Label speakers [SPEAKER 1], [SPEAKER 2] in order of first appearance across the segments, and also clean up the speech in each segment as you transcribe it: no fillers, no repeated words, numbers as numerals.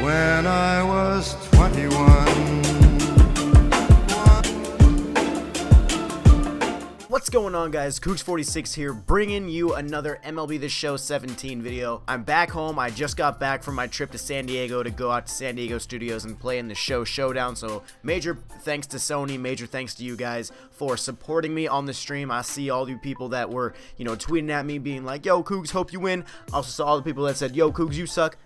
[SPEAKER 1] when I was 21.
[SPEAKER 2] What's going on, guys? Kooks46 here, bringing you another MLB The Show 17 video. I'm back home. I just got back from my trip to San Diego to go out to San Diego Studios and play in the show Showdown. So major thanks to Sony, major thanks to you guys for supporting me on the stream. I see all you people that were, tweeting at me being like, yo, Kooks, hope you win. I also saw all the people that said, yo, Kooks, you suck.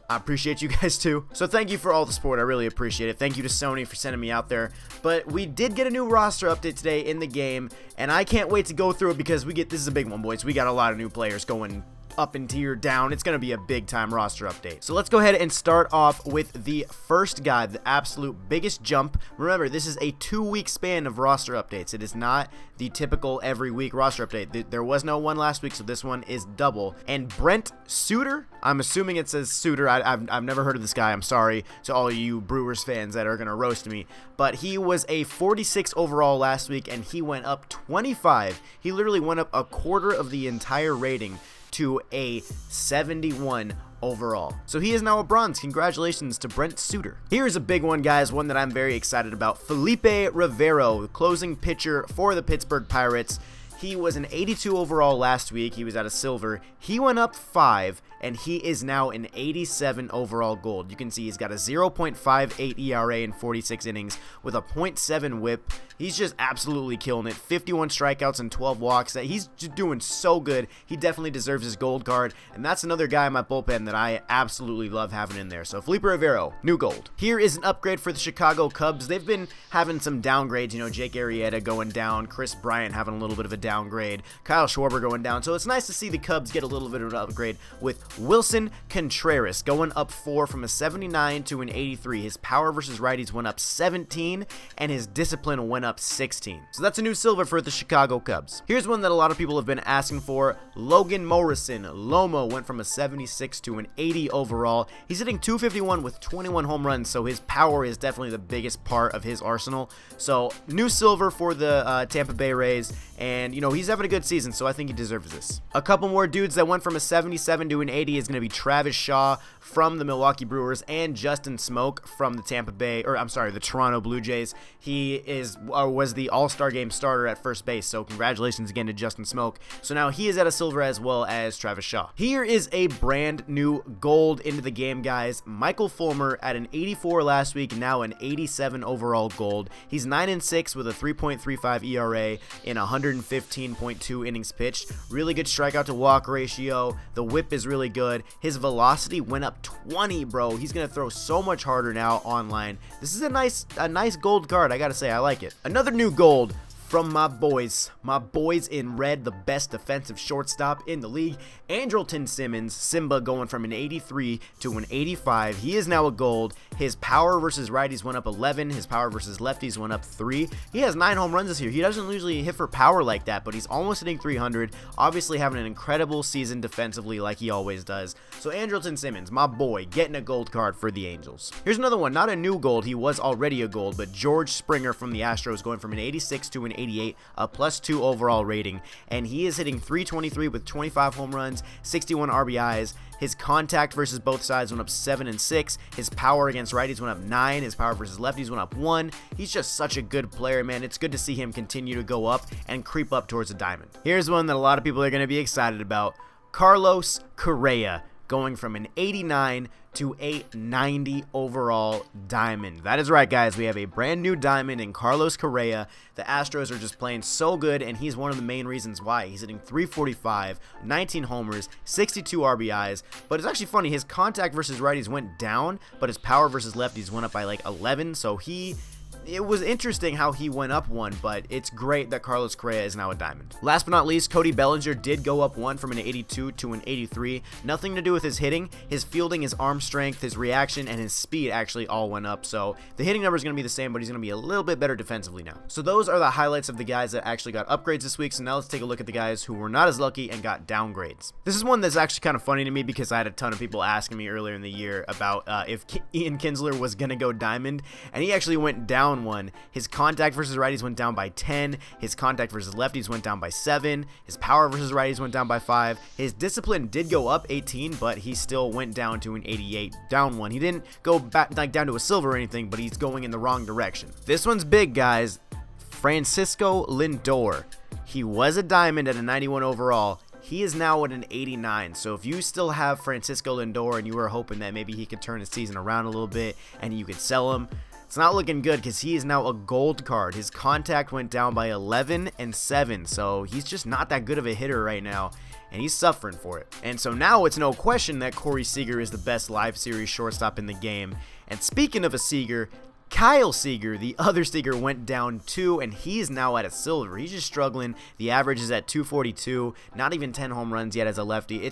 [SPEAKER 2] I appreciate you guys too. So thank you for all the support. I really appreciate it. Thank you to Sony for sending me out there. But we did get a new roster update today in the game, and I can't wait to go through it because this is a big one, boys. We got a lot of new players going up in tier, down. It's going to be a big time roster update. So let's go ahead and start off with the first guy, the absolute biggest jump. Remember, this is a 2-week span of roster updates. It is not the typical every week roster update. There was no one last week, so this one is double. And Brent Suter, I'm assuming it says Suter. I've never heard of this guy. I'm sorry to all you Brewers fans that are going to roast me. But he was a 46 overall last week, and he went up 25. He literally went up a quarter of the entire rating to a 71 overall. So he is now a bronze. Congratulations to Brent Suter. Here's a big one, guys, one that I'm very excited about. Felipe Rivero, the closing pitcher for the Pittsburgh Pirates. He was an 82 overall last week. He was at a silver. He went up 5, and he is now an 87 overall gold. You can see he's got a 0.58 ERA in 46 innings with a .7 whip. He's just absolutely killing it. 51 strikeouts and 12 walks. He's just doing so good. He definitely deserves his gold card, and that's another guy in my bullpen that I absolutely love having in there. So Felipe Rivero, new gold. Here is an upgrade for the Chicago Cubs. They've been having some downgrades. Jake Arrieta going down, Chris Bryant having a little bit of a downgrade, Kyle Schwarber going down. So it's nice to see the Cubs get a little bit of an upgrade with Wilson Contreras going up 4 from a 79 to an 83. His power versus righties went up 17, and his discipline went up 16. So that's a new silver for the Chicago Cubs. Here's one that a lot of people have been asking for. Logan Morrison. Lomo went from a 76 to an 80 overall. He's hitting 251 with 21 home runs, so his power is definitely the biggest part of his arsenal. So new silver for the Tampa Bay Rays, and he's having a good season, so I think he deserves this. A couple more dudes that went from a 77 to an 80 is going to be Travis Shaw from the Milwaukee Brewers and Justin Smoak from the the Toronto Blue Jays. He was the All-Star Game starter at first base, so congratulations again to Justin Smoak. So now he is at a silver as well as Travis Shaw. Here is a brand new gold into the game, guys. Michael Fullmer at an 84 last week, now an 87 overall gold. He's 9-6 with a 3.35 ERA in 115.2 innings pitched. Really good strikeout to walk ratio. The whip is really good. His velocity went up 20, bro. He's gonna throw so much harder now online. This is a nice gold card. I gotta say, I like it. Another new gold from my boys in red, the best defensive shortstop in the league, Andrelton Simmons. Simba going from an 83 to an 85. He is now a gold. His power versus righties went up 11. His power versus lefties went up 3. He has 9 home runs this year. He doesn't usually hit for power like that, but he's almost hitting 300. Obviously having an incredible season defensively like he always does. So Andrelton Simmons, my boy, getting a gold card for the Angels. Here's another one, not a new gold. He was already a gold, but George Springer from the Astros going from an 86 to an 88, a +2 overall rating, and he is hitting 323 with 25 home runs, 61 RBIs. His contact versus both sides went up 7 and 6. His power against righties went up 9. His power versus lefties went up 1. He's just such a good player, man. It's good to see him continue to go up and creep up towards a diamond. Here's one that a lot of people are going to be excited about. Carlos Correa going from an 89 to a 90 overall diamond. That is right, guys. We have a brand new diamond in Carlos Correa. The Astros are just playing so good, and he's one of the main reasons why. He's hitting 345, 19 homers, 62 RBIs. But it's actually funny. His contact versus righties went down, but his power versus lefties went up by like 11. So it was interesting how he went up 1, but it's great that Carlos Correa is now a diamond. Last but not least, Cody Bellinger did go up 1 from an 82 to an 83. Nothing to do with his hitting. His fielding, his arm strength, his reaction, and his speed actually all went up. So the hitting number is going to be the same, but he's going to be a little bit better defensively now. So those are the highlights of the guys that actually got upgrades this week. So now let's take a look at the guys who were not as lucky and got downgrades. This is one that's actually kind of funny to me because I had a ton of people asking me earlier in the year about if Ian Kinsler was going to go diamond, and he actually went down down 1. His contact versus righties went down by 10. His contact versus lefties went down by 7. His power versus righties went down by 5. His discipline did go up 18, but he still went down to an 88, down 1. He didn't go back like down to a silver or anything, but he's going in the wrong direction. This one's big, guys. Francisco Lindor. He was a diamond at a 91 overall. He is now at an 89, so if you still have Francisco Lindor and you were hoping that maybe he could turn his season around a little bit and you could sell him, it's not looking good because he is now a gold card. His contact went down by 11 and 7, so he's just not that good of a hitter right now, and he's suffering for it. And so now it's no question that Corey Seager is the best live series shortstop in the game. And speaking of a Seager, Kyle Seager, the other Seager, went down 2, and he's now at a silver. He's just struggling. The average is at 242, not even 10 home runs yet as a lefty.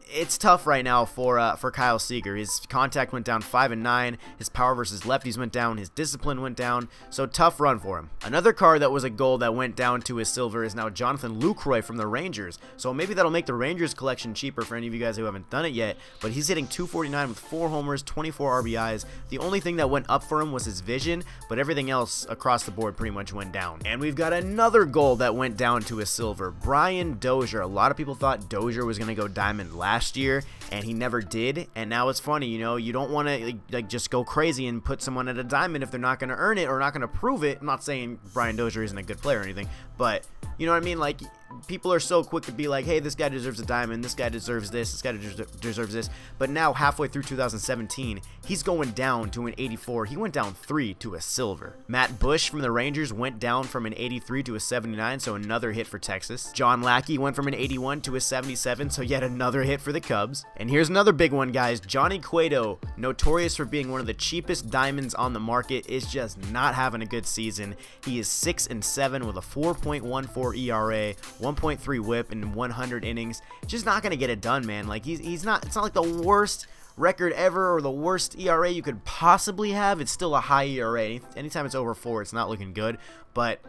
[SPEAKER 2] It's tough right now for Kyle Seager. His contact went down 5 and 9. His power versus lefties went down. His discipline went down. So tough run for him. Another card that was a gold that went down to his silver is now Jonathan Lucroy from the Rangers. So maybe that'll make the Rangers collection cheaper for any of you guys who haven't done it yet. But he's hitting 249 with 4 homers, 24 RBIs. The only thing that went up for him was his vision, but everything else across the board pretty much went down. And we've got another gold that went down to his silver. Brian Dozier. A lot of people thought Dozier was going to go diamond last year, and he never did. And now it's funny, you know, you don't want to like just go crazy and put someone at a diamond if they're not going to earn it or not going to prove it. I'm not saying Brian Dozier isn't a good player or anything, but you know what I mean? Like, people are so quick to be like, hey, this guy deserves a diamond, this guy deserves this guy deserves this. But now, halfway through 2017, he's going down to an 84. He went down 3 to a silver. Matt Bush from the Rangers went down from an 83 to a 79, so another hit for Texas. John Lackey went from an 81 to a 77, so yet another hit for the Cubs. And here's another big one, guys. Johnny Cueto, notorious for being one of the cheapest diamonds on the market, is just not having a good season. He is 6 and 7 with a 4.14 ERA, 1.3 whip in 100 innings. Just not going to get it done, man. Like, he's not, it's not like the worst record ever or the worst ERA you could possibly have. It's still a high ERA. Anytime it's over 4, it's not looking good. But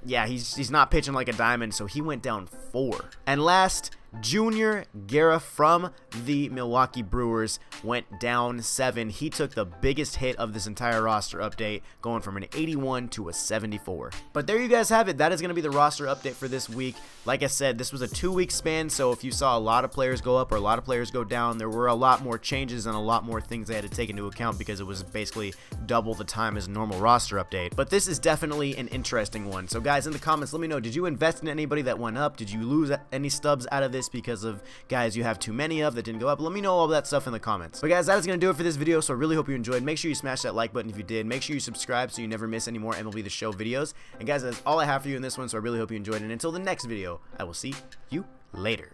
[SPEAKER 2] yeah, he's not pitching like a diamond, so he went down 4. And last, Junior Guerra from the Milwaukee Brewers went down 7. He took the biggest hit of this entire roster update, going from an 81 to a 74. But there you guys have it. That is going to be the roster update for this week. Like I said, this was a 2-week span, so if you saw a lot of players go up or a lot of players go down, there were a lot more changes and a lot more things they had to take into account because it was basically double the time as a normal roster update. But this is definitely an interesting one. So guys, in the comments, let me know, did you invest in anybody that went up? Did you lose any stubs out of this because of guys you have too many of that didn't go up? Let me know all that stuff in the comments. But guys, that is going to do it for this video, so I really hope you enjoyed. Make sure you smash that like button if you did. Make sure you subscribe so you never miss any more MLB The Show videos. And guys, that's all I have for you in this one, so I really hope you enjoyed. And until the next video, I will see you later.